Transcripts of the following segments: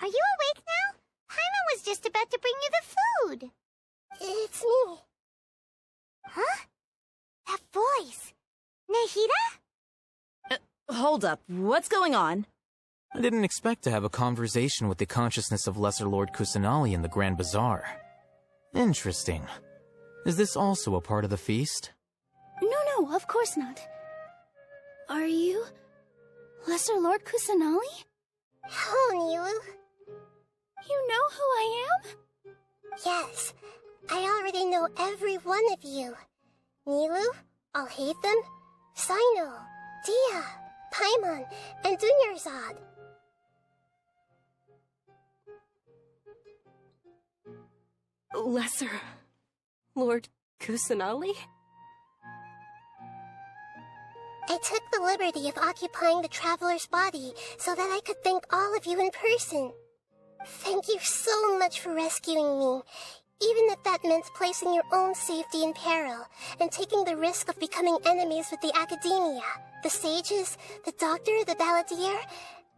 Are you awake now? Paimon was just about to bring you the food. It's me. Huh? That voice. Nehida? Hold up, what's going on? I didn't expect to have a conversation with the consciousness of Lesser Lord Kusanali in the Grand Bazaar. Interesting. Is this also a part of the feast? No, of course not. Are you Lesser Lord Kusanali? Hello, Nilu. You know who I am? Yes, I already know every one of you. Nilu, Alhaitham, Cyno, Dehya, Paimon, and Dunyarzad. Lesser Lord Kusanali? I took the liberty of occupying the traveler's body so that I could thank all of you in person. Thank you so much for rescuing me, even if that meant placing your own safety in peril and taking the risk of becoming enemies with the academia, the sages, the doctor, the balladeer,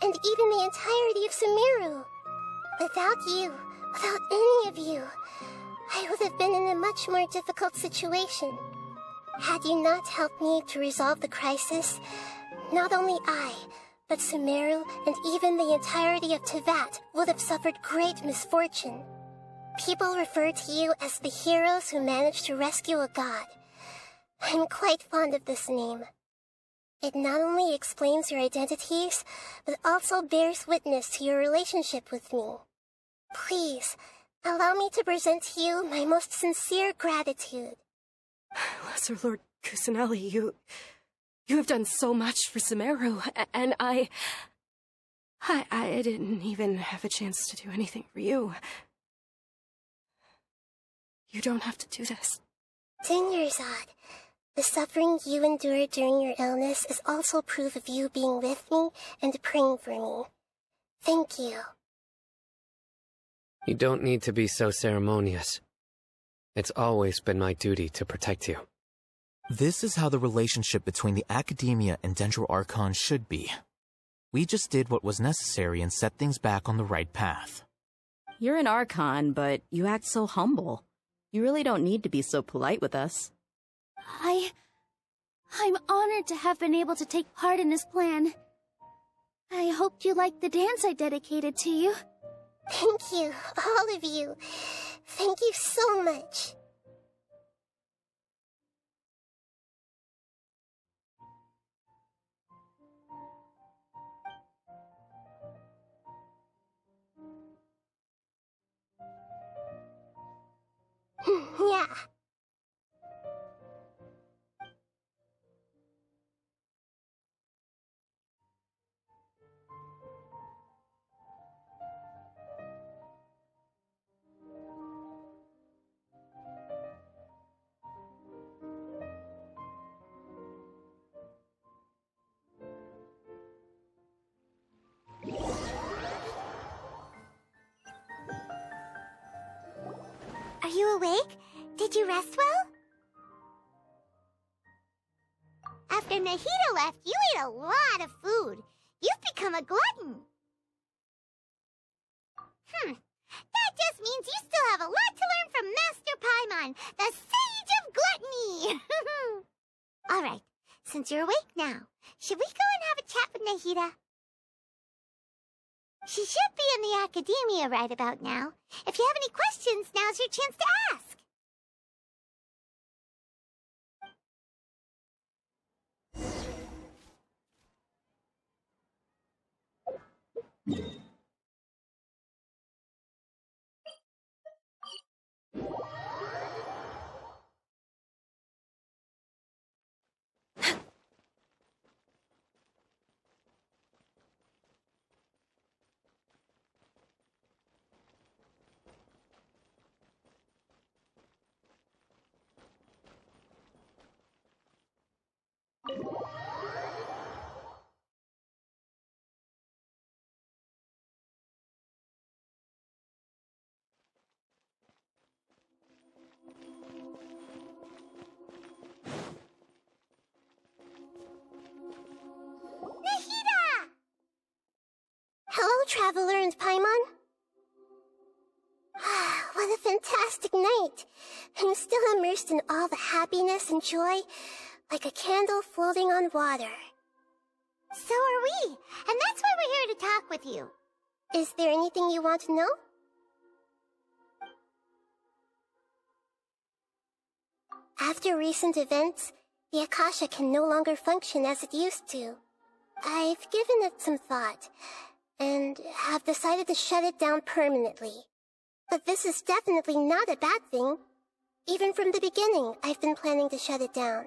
and even the entirety of Sumeru. Without you, without any of you, I would have been in a much more difficult situation. Had you not helped me to resolve the crisis, not only I, but Sumeru and even the entirety of Teyvat would have suffered great misfortune. People refer to you as the heroes who managed to rescue a god. I'm quite fond of this name. It not only explains your identities, but also bears witness to your relationship with me. Please, allow me to present to you my most sincere gratitude. Lesser Lord Kusanali, you have done so much for Sumeru, and I didn't even have a chance to do anything for you. You don't have to do this. Dunyarzad, the suffering you endured during your illness is also proof of you being with me and praying for me. Thank you. You don't need to be so ceremonious. It's always been my duty to protect you. This is how the relationship between the Academia and Dendo Archon should be. We just did what was necessary and set things back on the right path. You're an Archon, but you act so humble. You really don't need to be so polite with us. I'm honored to have been able to take part in this plan. I hoped you liked the dance I dedicated to you. Thank you, all of you. Thank you so much. Yeah. Are you awake? Did you rest well? After Nehida left, you ate a lot of food. You've become a glutton. That just means you still have a lot to learn from Master Paimon, the Sage of Gluttony. All right, since you're awake now, should we go and have a chat with Nehida? She should be in the Academia right about now. If you have any questions, now's your chance to ask. Traveler and Paimon. What a fantastic night! I'm still immersed in all the happiness and joy, like a candle floating on water. So are we, and that's why we're here to talk with you. Is there anything you want to know? After recent events, the Akasha can no longer function as it used to. I've given it some thought, and have decided to shut it down permanently. But this is definitely not a bad thing. Even from the beginning, I've been planning to shut it down.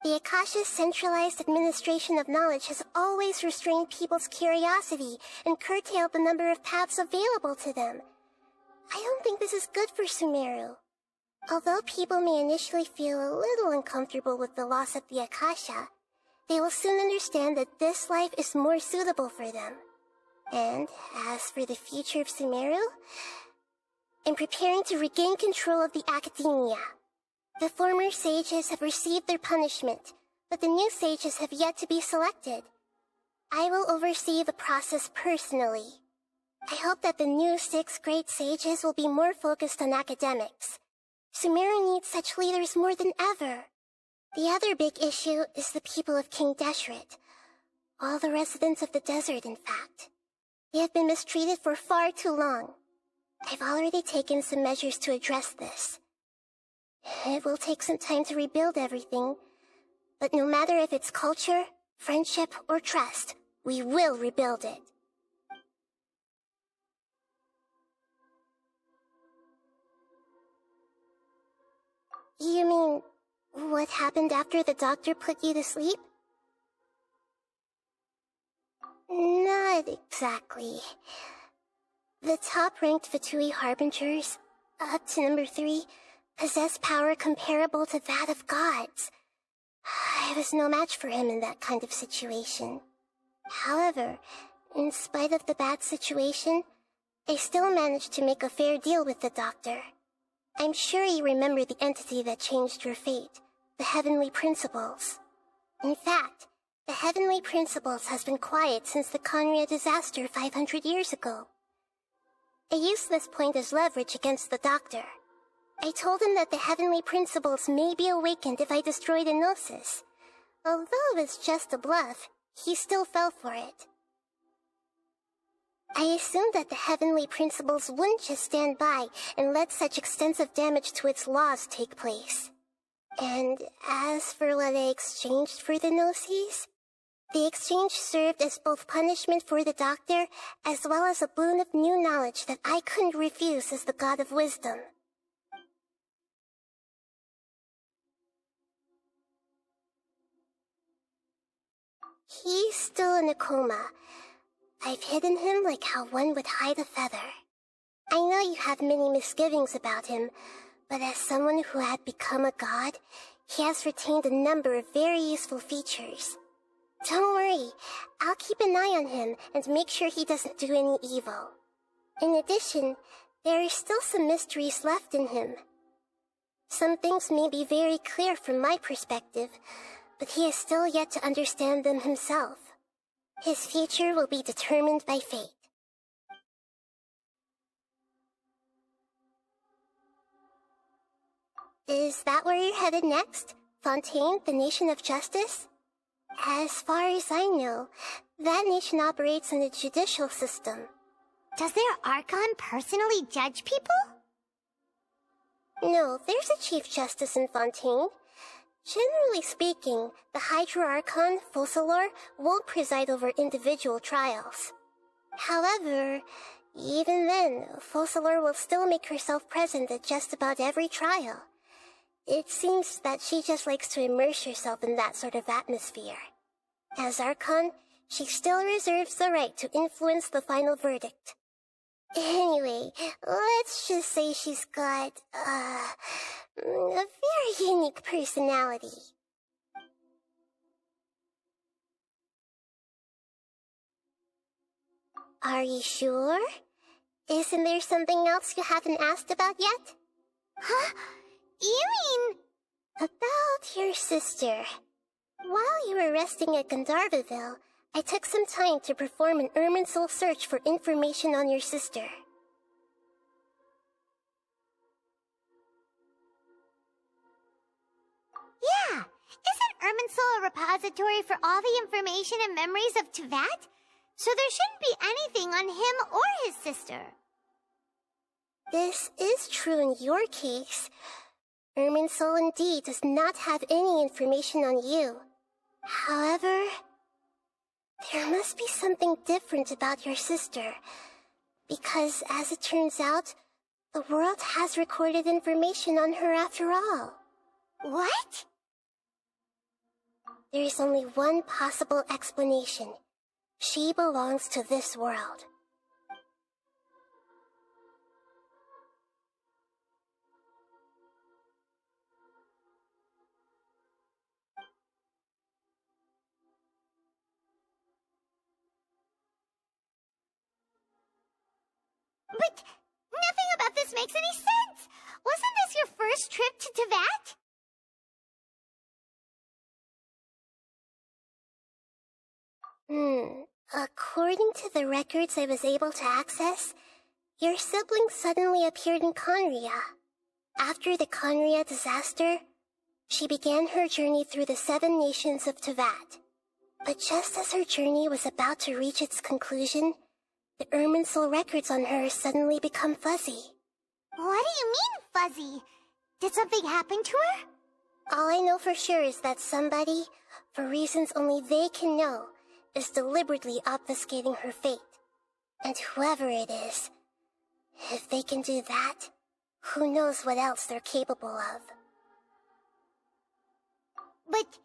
The Akasha's centralized administration of knowledge has always restrained people's curiosity and curtailed the number of paths available to them. I don't think this is good for Sumeru. Although people may initially feel a little uncomfortable with the loss of the Akasha, they will soon understand that this life is more suitable for them. And as for the future of Sumeru, I'm preparing to regain control of the academia. The former sages have received their punishment, but the new sages have yet to be selected. I will oversee the process personally. I hope that the new 6 great sages will be more focused on academics. Sumeru needs such leaders more than ever. The other big issue is the people of King Deshret. All the residents of the desert, in fact. They have been mistreated for far too long. I've already taken some measures to address this. It will take some time to rebuild everything, but no matter if it's culture, friendship, or trust, we will rebuild it. You mean, what happened after the doctor put you to sleep? Not exactly. The top-ranked Fatui Harbingers, up to number 3, possess power comparable to that of gods. I was no match for him in that kind of situation. However, in spite of the bad situation, I still managed to make a fair deal with the doctor. I'm sure you remember the entity that changed your fate, the Heavenly Principles. In fact, the Heavenly Principles has been quiet since the Conria disaster 500 years ago. I used this point as leverage against the doctor. I told him that the Heavenly Principles may be awakened if I destroy the Gnosis. Although it's just a bluff, he still fell for it. I assumed that the Heavenly Principles wouldn't just stand by and let such extensive damage to its laws take place. And as for what I exchanged for the Gnosis, the exchange served as both punishment for the doctor as well as a boon of new knowledge that I couldn't refuse as the God of Wisdom. He's still in a coma. I've hidden him like how one would hide a feather. I know you have many misgivings about him, but as someone who had become a god, he has retained a number of very useful features. Don't worry, I'll keep an eye on him and make sure he doesn't do any evil. In addition, there are still some mysteries left in him. Some things may be very clear from my perspective, but he is still yet to understand them himself. His future will be determined by fate. Is that where you're headed next? Fontaine, the Nation of Justice? As far as I know, that nation operates in a judicial system. Does their Archon personally judge people? No, there's a Chief Justice in Fontaine. Generally speaking, the Hydra Archon, Focalor, won't preside over individual trials. However, even then, Focalor will still make herself present at just about every trial. It seems that she just likes to immerse herself in that sort of atmosphere. As Archon, she still reserves the right to influence the final verdict. Anyway, let's just say she's got, a very unique personality. Are you sure? Isn't there something else you haven't asked about yet? Huh? You mean... About your sister. While you were resting at Gandharvaville, I took some time to perform an Irminsul search for information on your sister. Yeah, isn't Irminsul a repository for all the information and memories of Teyvat? So there shouldn't be anything on him or his sister. This is true in your case. Irminsul indeed does not have any information on you. However, there must be something different about your sister. Because, as it turns out, the world has recorded information on her after all. What? There is only one possible explanation. She belongs to this world. But nothing about this makes any sense! Wasn't this your first trip to Teyvat? According to the records I was able to access, your sibling suddenly appeared in Conria. After the Conria disaster, she began her journey through the 7 nations of Teyvat. But just as her journey was about to reach its conclusion, the Irminsul records on her suddenly become fuzzy. What do you mean, fuzzy? Did something happen to her? All I know for sure is that somebody, for reasons only they can know, is deliberately obfuscating her fate. And whoever it is, if they can do that, who knows what else they're capable of. But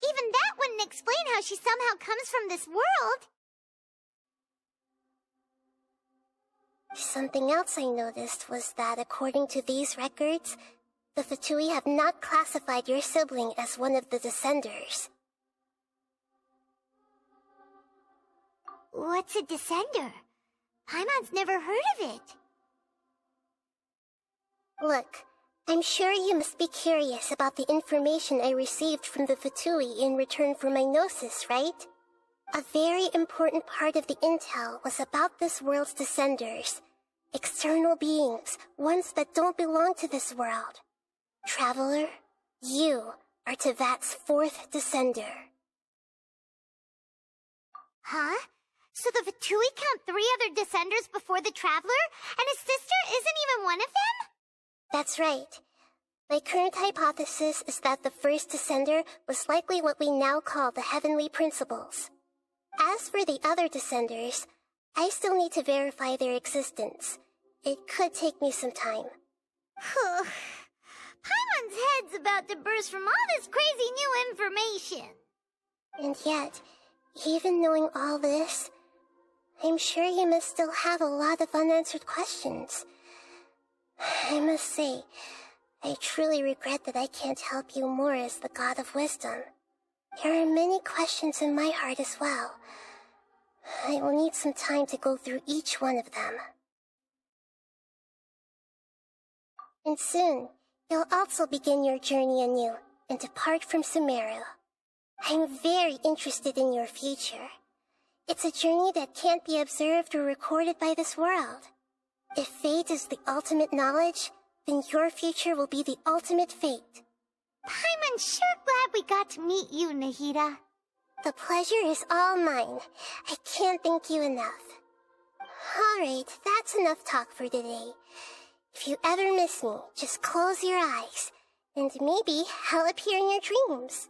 even that wouldn't explain how she somehow comes from this world. Something else I noticed was that according to these records, the Fatui have not classified your sibling as one of the Descenders. What's a Descender? Paimon's never heard of it. Look, I'm sure you must be curious about the information I received from the Fatui in return for my gnosis, right? A very important part of the intel was about this world's Descenders. External beings, ones that don't belong to this world. Traveler, you are Teyvat's 4th Descender. Huh? So the Fatui count 3 other Descenders before the Traveler, and his sister isn't even one of them? That's right. My current hypothesis is that the first Descender was likely what we now call the Heavenly Principles. As for the other Descenders, I still need to verify their existence. It could take me some time. Paimon's head's about to burst from all this crazy new information. And yet, even knowing all this, I'm sure you must still have a lot of unanswered questions. I must say, I truly regret that I can't help you more as the God of Wisdom. There are many questions in my heart as well. I will need some time to go through each one of them. And soon, you'll also begin your journey anew and depart from Sumeru. I'm very interested in your future. It's a journey that can't be observed or recorded by this world. If fate is the ultimate knowledge, then your future will be the ultimate fate. Paimon's sure glad we got to meet you, Nahida. The pleasure is all mine. I can't thank you enough. Alright, that's enough talk for today. If you ever miss me, just close your eyes, and maybe I'll appear in your dreams.